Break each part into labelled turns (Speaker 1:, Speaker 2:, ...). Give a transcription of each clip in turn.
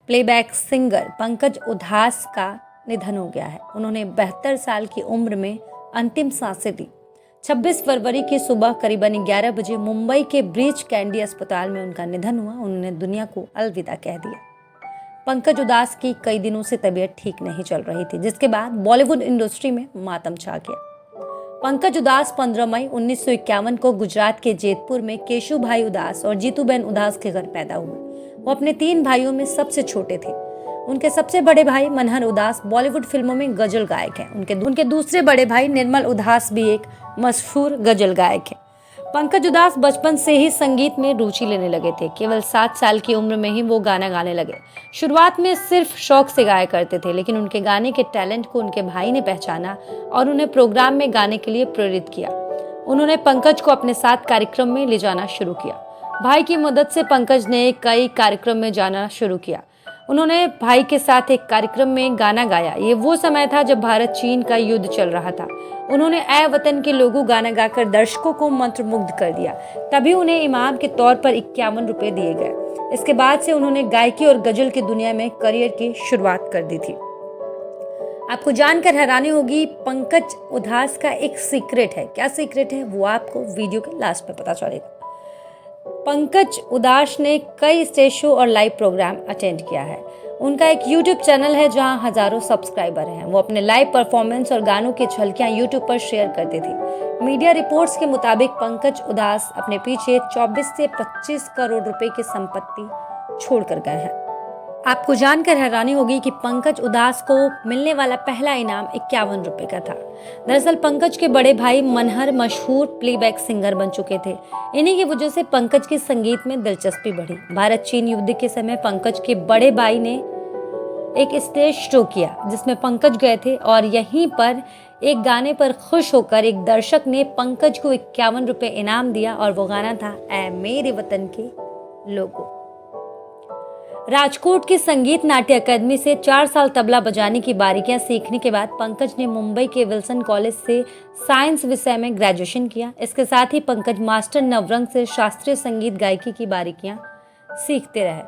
Speaker 1: Playback singer Pankaj Udhas का निधन हो गया है। उन्होंने 72 साल की उम्र में अंतिम सांसें दी। 26 फरवरी की सुबह करीबन 11 बजे मुंबई के ब्रीच कैंडी अस्पताल में उनका निधन हुआ। उन्होंने दुनिया को अलविदा कह दिया। पंकज उधास की कई दिनों से तबीयत ठीक नहीं चल रही थी, जिसके बाद बॉलीवुड इंडस्ट्री में मातम छा गया। पंकज उधास 15 मई 1951 को गुजरात के जेतपुर में केशुभाई उदास और जीतूबेन उदास के घर पैदा हुए। वो अपने 3 भाइयों में सबसे छोटे थे। उनके सबसे बड़े भाई मनहर उदास बॉलीवुड फिल्मों में गजल गायक हैं। उनके दूसरे बड़े भाई निर्मल उदास भी एक मशहूर गजल गायक हैं। पंकज उधास बचपन से ही संगीत में रुचि लेने लगे थे। केवल 7 साल की उम्र में ही वो गाना गाने लगे। शुरुआत में सिर्फ शौक से गाया करते थे, लेकिन उनके गाने के टैलेंट को उनके भाई ने पहचाना और उन्हें प्रोग्राम में गाने के लिए प्रेरित किया। उन्होंने पंकज को अपने साथ कार्यक्रम में ले जाना शुरू किया। भाई की मदद से पंकज ने कई कार्यक्रम में जाना शुरू किया। उन्होंने भाई के साथ एक कार्यक्रम में गाना गाया। ये वो समय था जब भारत चीन का युद्ध चल रहा था। उन्होंने ऐ वतन के लोगों गाना गाकर दर्शकों को मंत्रमुग्ध कर दिया। तभी उन्हें इनाम के तौर पर 51 रुपए दिए गए। इसके बाद से उन्होंने गायकी और गजल की दुनिया में करियर की शुरुआत कर दी थी। आपको जानकर हैरानी होगी, पंकज उधास का एक सीक्रेट है। क्या सीक्रेट है वो आपको वीडियो के लास्ट में पता चलेगा। पंकज उधास ने कई स्टेज शो और लाइव प्रोग्राम अटेंड किया है। उनका एक यूट्यूब चैनल है जहां हजारों सब्सक्राइबर हैं। वो अपने लाइव परफॉर्मेंस और गानों की झलकियां यूट्यूब पर शेयर करते थे। मीडिया रिपोर्ट्स के मुताबिक पंकज उधास अपने पीछे 24 से 25 करोड़ रुपए की संपत्ति छोड़कर गए हैं। आपको जानकर हैरानी होगी कि पंकज उधास को मिलने वाला पहला इनाम 51 रुपए का था। दरअसल पंकज के बड़े भाई मनहर मशहूर प्लेबैक सिंगर बन चुके थे। इन्हीं की वजह से पंकज की संगीत में दिलचस्पी बढ़ी। भारत चीन युद्ध के समय पंकज के बड़े भाई ने एक स्टेज शो किया जिसमें पंकज गए थे और यहीं पर एक गाने पर खुश होकर एक दर्शक ने पंकज को 51 रुपए इनाम दिया और वो गाना था ऐ मेरे वतन के लोगों। राजकोट की संगीत नाट्य अकादमी से 4 साल तबला बजाने की बारीकियां सीखने के बाद पंकज ने मुंबई के विल्सन कॉलेज से साइंस विषय में ग्रेजुएशन किया। इसके साथ ही पंकज मास्टर नवरंग से शास्त्रीय संगीत गायकी की बारीकियां सीखते रहे।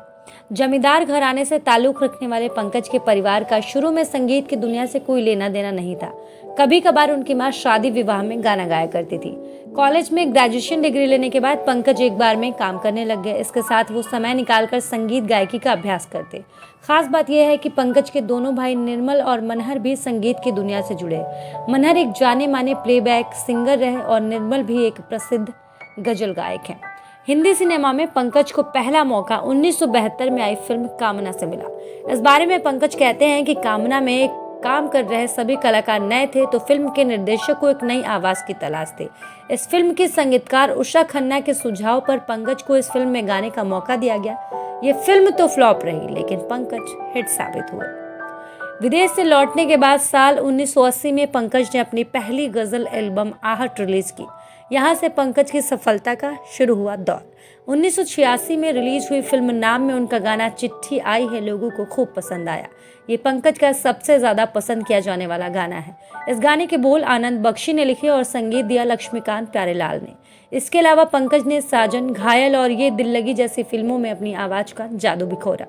Speaker 1: जमींदार घराने से ताल्लुक रखने वाले पंकज के परिवार का शुरू में संगीत की दुनिया से कोई लेना देना नहीं था। कभी कभार उनकी मां शादी विवाह में गाना गाया करती थी। कॉलेज में ग्रेजुएशन डिग्री लेने के बाद पंकज एक बार में काम करने लग गए। इसके साथ वो समय निकालकर संगीत गायकी का अभ्यास करते। खास बात यह है कि पंकज के दोनों भाई निर्मल और मनहर भी संगीत की दुनिया से जुड़े। मनहर एक जाने माने प्लेबैक सिंगर रहे और निर्मल भी एक प्रसिद्ध गजल गायक हैं। हिंदी सिनेमा में पंकज को पहला मौका 1972 में आई फिल्म कामना से मिला। इस बारे में पंकज कहते हैं कि कामना में काम कर रहे सभी कलाकार नए थे, तो फिल्म के निर्देशक को एक नई आवाज की तलाश थी। इस फिल्म की संगीतकार उषा खन्ना के सुझाव पर पंकज को इस फिल्म में गाने का मौका दिया गया। ये फिल्म तो फ्लॉप रही, लेकिन पंकज हिट साबित हुए। विदेश से लौटने के बाद साल 1980 में पंकज ने अपनी पहली गजल एल्बम आहट रिलीज की। यहाँ से पंकज की सफलता का शुरू हुआ दौर। 1986 में रिलीज हुई फिल्म नाम में उनका गाना चिट्ठी आई है लोगों को खूब पसंद आया। ये पंकज का सबसे ज्यादा पसंद किया जाने वाला गाना है। इस गाने के बोल आनंद बख्शी ने लिखे और संगीत दिया लक्ष्मीकांत प्यारेलाल ने। इसके अलावा पंकज ने साजन, घायल और ये दिल लगी जैसी फिल्मों में अपनी आवाज का जादू बिखोरा।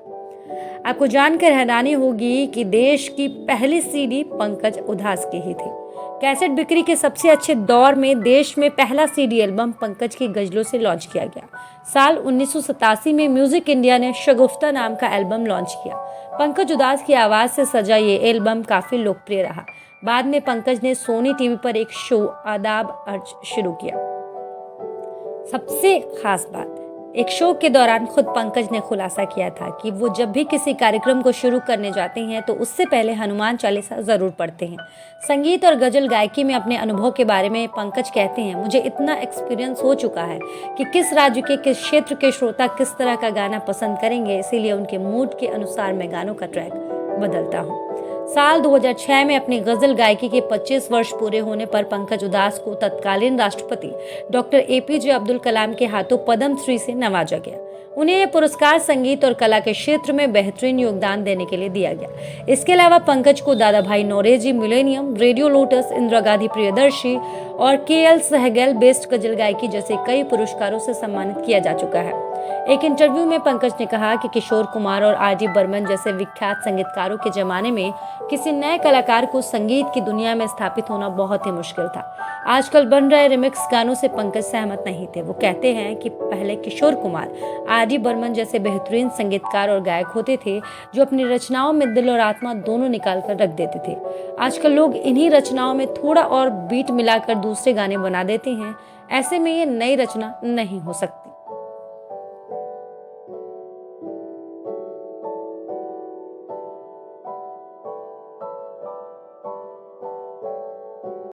Speaker 1: आपको जानकर हैरानी होगी कि देश की पहली सीडी पंकज उधास की ही थी। कैसेट बिक्री के सबसे अच्छे दौर में देश में पहला सीडी एल्बम पंकज की गजलों से लॉन्च किया गया। साल 1987 में म्यूजिक इंडिया ने शगुफ्ता नाम का एल्बम लॉन्च किया। पंकज उधास की आवाज से सजा ये एल्बम काफी लोकप्रिय रहा। बाद में पंकज ने सोनी टीवी पर एक शो आदाब अर्ज शुरू किया। सबसे खास बात, एक शो के दौरान खुद पंकज ने खुलासा किया था कि वो जब भी किसी कार्यक्रम को शुरू करने जाते हैं तो उससे पहले हनुमान चालीसा जरूर पढ़ते हैं। संगीत और गजल गायकी में अपने अनुभव के बारे में पंकज कहते हैं, मुझे इतना एक्सपीरियंस हो चुका है कि किस राज्य के किस क्षेत्र के श्रोता किस तरह का गाना पसंद करेंगे, इसीलिए उनके मूड के अनुसार मैं गानों का ट्रैक बदलता हूँ। साल 2006 में अपनी गजल गायकी के 25 वर्ष पूरे होने पर पंकज उधास को तत्कालीन राष्ट्रपति डॉक्टर APJ अब्दुल कलाम के हाथों पद्म श्री से नवाजा गया। उन्हें यह पुरस्कार संगीत और कला के क्षेत्र में बेहतरीन योगदान देने के लिए दिया गया। इसके अलावा पंकज को Dadabhai Naoroji millennium, radio lotus, Indira Gandhi Priyadarshi और KL सहगल बेस्ट गजल गायकी जैसे कई पुरस्कारों से सम्मानित किया जा चुका है। एक इंटरव्यू में पंकज ने कहा कि किशोर कुमार और आर डी बर्मन जैसे विख्यात संगीतकारों के जमाने में किसी नए कलाकार को संगीत की दुनिया में स्थापित होना बहुत ही मुश्किल था। आजकल बन रहे रिमिक्स गानों से पंकज सहमत नहीं थे। वो कहते हैं कि पहले किशोर कुमार, आर डी बर्मन जैसे बेहतरीन संगीतकार और गायक होते थे जो अपनी रचनाओं में दिल और आत्मा दोनों निकाल कर रख देते थे। आजकल लोग इन्हीं रचनाओं में थोड़ा और बीट मिलाकर दूसरे गाने बना देते हैं। ऐसे में ये नई रचना नहीं हो सकती।